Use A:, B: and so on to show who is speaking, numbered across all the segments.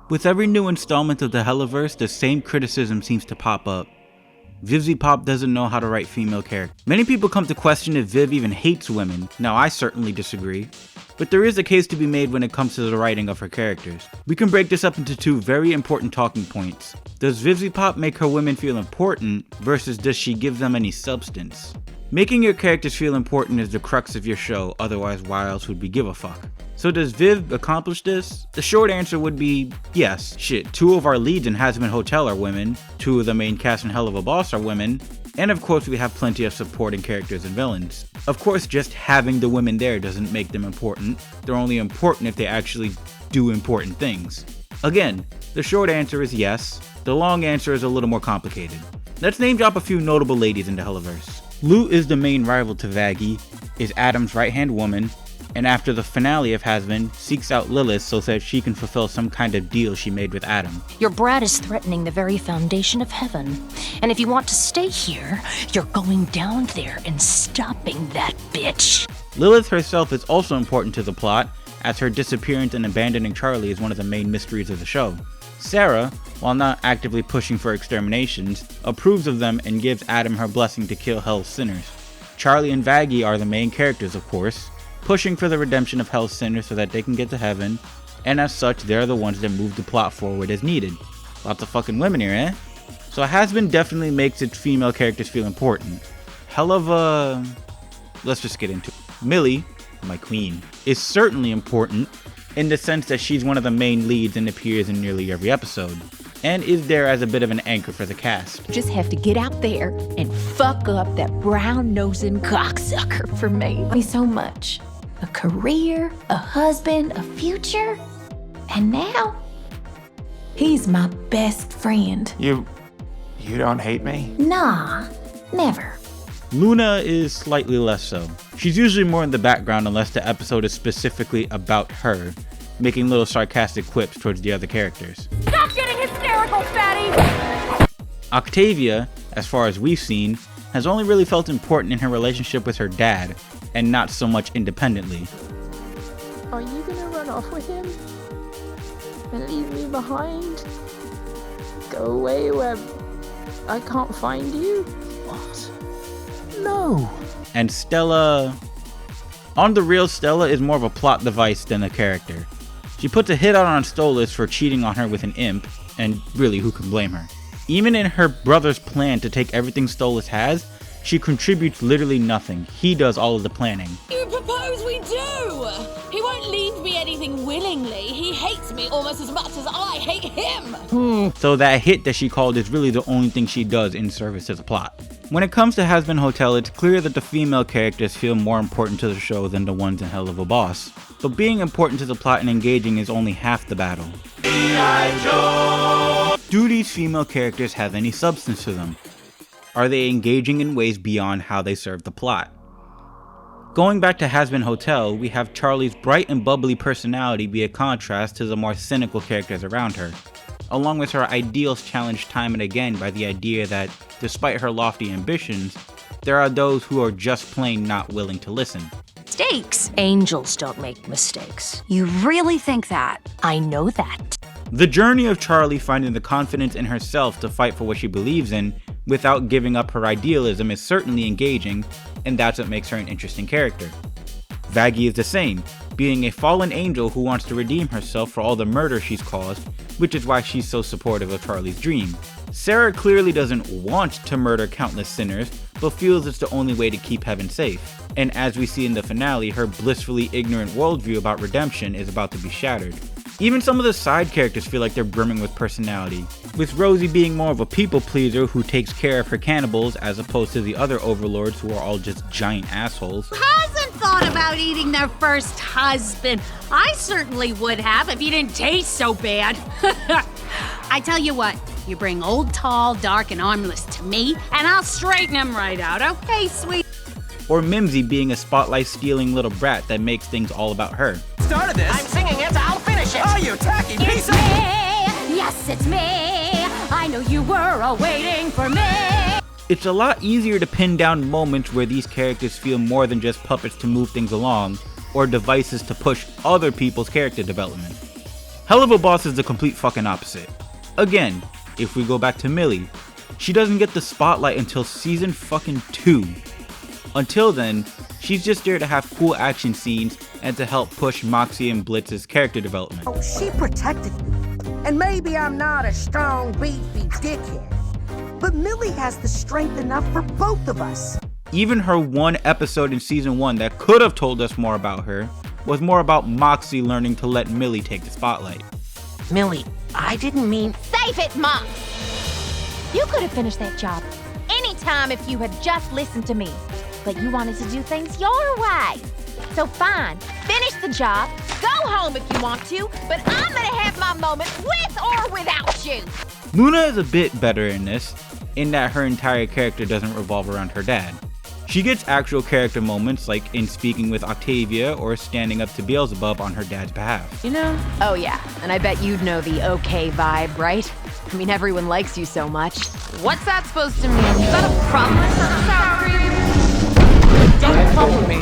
A: With every new installment of the Helluverse, the same criticism seems to pop up. VivziePop doesn't know how to write female characters. Many people come to question if Viv even hates women. Now, I certainly disagree. But there is a case to be made when it comes to the writing of her characters. We can break this up into two very important talking points. Does VivziePop make her women feel important, versus does she give them any substance? Making your characters feel important is the crux of your show, otherwise why else would we give a fuck? So does Viv accomplish this? The short answer would be yes. Shit, 2 of our leads in Hazbin Hotel are women, 2 of the main cast in Helluva Boss are women, and of course we have plenty of supporting characters and villains. Of course, just having the women there doesn't make them important. They're only important if they actually do important things. Again, the short answer is yes. The long answer is a little more complicated. Let's name drop a few notable ladies in the Helluverse. Lou is the main rival to Vaggie, is Adam's right-hand woman, and after the finale of Hazbin, seeks out Lilith so that she can fulfill some kind of deal she made with Adam.
B: Your brat is threatening the very foundation of heaven. And if you want to stay here, you're going down there and stopping that bitch.
A: Lilith herself is also important to the plot, as her disappearance and abandoning Charlie is one of the main mysteries of the show. Sarah, while not actively pushing for exterminations, approves of them and gives Adam her blessing to kill Hell's sinners. Charlie and Vaggie are the main characters, of course, pushing for the redemption of Hell's sinners so that they can get to heaven, and as such, they're the ones that move the plot forward as needed. Lots of fucking women here, eh? So Hazbin definitely makes its female characters feel important. Helluva... let's just get into it. Millie, my queen, is certainly important, in the sense that she's one of the main leads and appears in nearly every episode, and is there as a bit of an anchor for the cast.
C: You just have to get out there and fuck up that brown-nosing cocksucker for me so much. A career, a husband, a future, and now he's my best friend.
D: You don't hate me?
C: Nah, never.
A: Luna is slightly less so. She's usually more in the background unless the episode is specifically about her, making little sarcastic quips towards the other characters.
E: Stop getting hysterical, fatty!
A: Octavia, as far as we've seen, has only really felt important in her relationship with her dad, and not so much independently.
F: Are you gonna run off with him? And leave me behind? Go away where I can't find you?
D: What? No.
A: And Stella... On the real, Stella is more of a plot device than a character. She puts a hit out on Stolas for cheating on her with an imp, and really, who can blame her? Even in her brother's plan to take everything Stolas has, she contributes literally nothing. He does all of the planning.
E: You propose we do! He won't leave me anything willingly. He hates me almost as much as I hate him!
A: So that hit that she called is really the only thing she does in service to the plot. When it comes to Hazbin Hotel, it's clear that the female characters feel more important to the show than the ones in Helluva Boss. But being important to the plot and engaging is only half the battle. Do these female characters have any substance to them? Are they engaging in ways beyond how they serve the plot? Going back to Hazbin Hotel, we have Charlie's bright and bubbly personality be a contrast to the more cynical characters around her, along with her ideals challenged time and again by the idea that, despite her lofty ambitions, there are those who are just plain not willing to listen.
B: Mistakes. Angels don't make mistakes.
G: You really think that?
B: I know that.
A: The journey of Charlie finding the confidence in herself to fight for what she believes in without giving up her idealism is certainly engaging, and that's what makes her an interesting character. Vaggie is the same, being a fallen angel who wants to redeem herself for all the murder she's caused, which is why she's so supportive of Charlie's dream. Sarah clearly doesn't want to murder countless sinners, but feels it's the only way to keep heaven safe. And as we see in the finale, her blissfully ignorant worldview about redemption is about to be shattered. Even some of the side characters feel like they're brimming with personality, with Rosie being more of a people pleaser who takes care of her cannibals as opposed to the other overlords who are all just giant assholes.
G: Hasn't thought about eating their first husband. I certainly would have if he didn't taste so bad. I tell you what, you bring old, tall, dark, and armless to me, and I'll straighten him right out, okay, sweet?
A: Or Vivzie being a spotlight-stealing little brat that makes things all about her.
H: Started this.
E: I'm singing it, I'll finish it!
H: Oh, you tacky piece
G: It's
H: of...
G: me! Yes, it's me! I know you were waiting for me!
A: It's a lot easier to pin down moments where these characters feel more than just puppets to move things along, or devices to push other people's character development. Helluva Boss is the complete fucking opposite. Again, if we go back to Millie, she doesn't get the spotlight until season fucking 2. Until then, she's just there to have cool action scenes and to help push Moxie and Blitz's character development.
H: Oh, she protected me. And maybe I'm not a strong, beefy dickhead, but Millie has the strength enough for both of us.
A: Even her one episode in season 1 that could have told us more about her was more about Moxie learning to let Millie take the spotlight.
H: Millie, I didn't mean...
C: Save it, Mom! You could have finished that job anytime if you had just listened to me. But you wanted to do things your way. So fine, finish the job, go home if you want to, but I'm gonna have my moment with or without you.
A: Luna is a bit better in this, in that her entire character doesn't revolve around her dad. She gets actual character moments like in speaking with Octavia or standing up to Beelzebub on her dad's behalf.
I: You know? Oh yeah, and I bet you'd know the okay vibe, right? I mean, everyone likes you so much. What's that supposed to mean? You got a problem with sour cream? Don't follow me.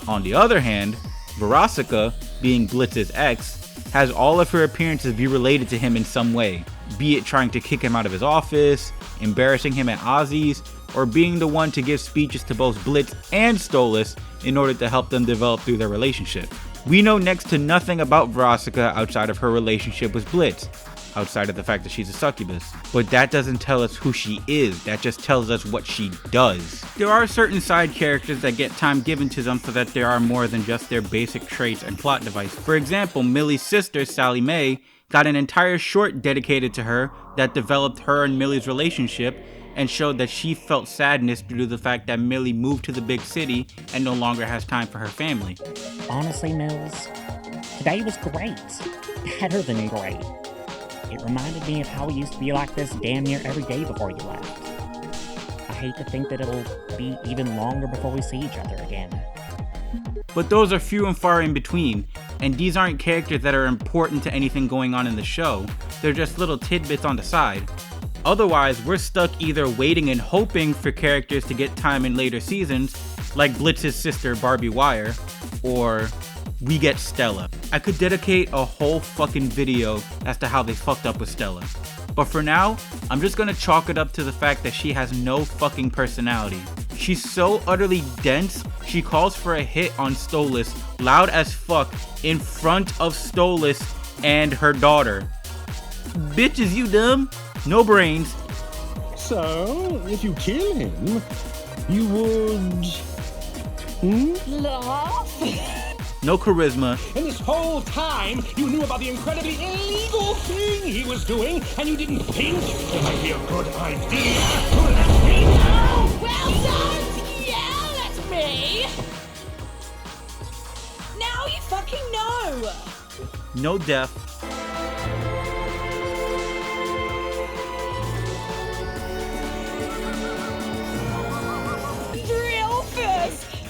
A: On the other hand, Verosika, being Blitz's ex, has all of her appearances be related to him in some way, be it trying to kick him out of his office, embarrassing him at Ozzy's, or being the one to give speeches to both Blitz and Stolas in order to help them develop through their relationship. We know next to nothing about Verosika outside of her relationship with Blitz, outside of the fact that she's a succubus. But that doesn't tell us who she is, that just tells us what she does. There are certain side characters that get time given to them so that there are more than just their basic traits and plot device. For example, Millie's sister, Sally Mae, got an entire short dedicated to her that developed her and Millie's relationship and showed that she felt sadness due to the fact that Millie moved to the big city and no longer has time for her family.
J: Honestly, Mills, today was great. Better than great. It reminded me of how we used to be like this damn near every day before you left. I hate to think that it'll be even longer before we see each other again.
A: But those are few and far in between, and these aren't characters that are important to anything going on in the show. They're just little tidbits on the side. Otherwise, we're stuck either waiting and hoping for characters to get time in later seasons, like Blitz's sister Barbie Wire, or we get Stella. I could dedicate a whole fucking video as to how they fucked up with Stella. But for now, I'm just gonna chalk it up to the fact that she has no fucking personality. She's so utterly dense, she calls for a hit on Stolas loud as fuck in front of Stolas and her daughter. Bitch, is you dumb? No brains.
K: So, if you kill him, you would...
E: Laugh?
A: No charisma.
K: And this whole time, you knew about the incredibly illegal thing he was doing, and you didn't think it might be a good idea to let me know?
E: Well, don't yell at me! Now you fucking know!
A: No death.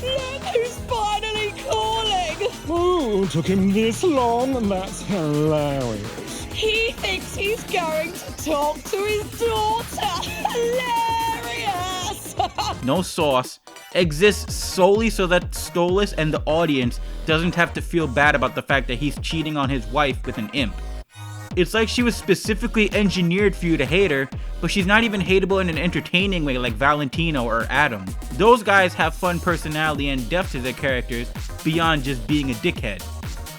E: Look who's finally calling!
K: Oh, took him this long? That's hilarious.
E: He thinks he's going to talk to his daughter. Hilarious!
A: No sauce. Exists solely so that Stolas and the audience doesn't have to feel bad about the fact that he's cheating on his wife with an imp. It's like she was specifically engineered for you to hate her, but she's not even hateable in an entertaining way like Valentino or Adam. Those guys have fun personality and depth to their characters beyond just being a dickhead.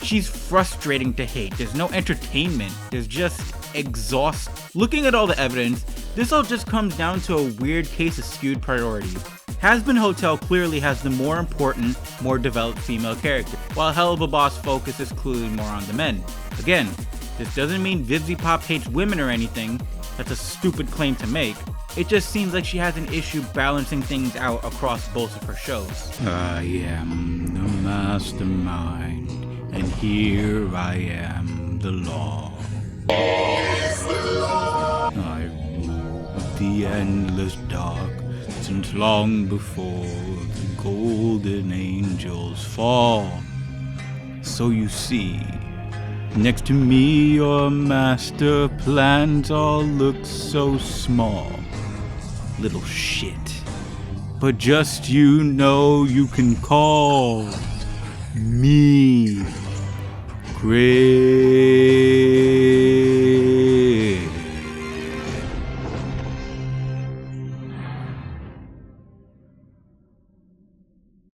A: She's frustrating to hate. There's no entertainment. There's just exhaust. Looking at all the evidence, this all just comes down to a weird case of skewed priorities. Hazbin Hotel clearly has the more important, more developed female character, while Helluva Boss focuses clearly more on the men. Again, this doesn't mean VivziePop hates women or anything. That's a stupid claim to make. It just seems like she has an issue balancing things out across both of her shows. I am the mastermind, and here I am the law. I rule the endless dark since long before the golden angels fall. So you see, next to me, your master plans all look so small. Little shit. But just you know you can call me crazy.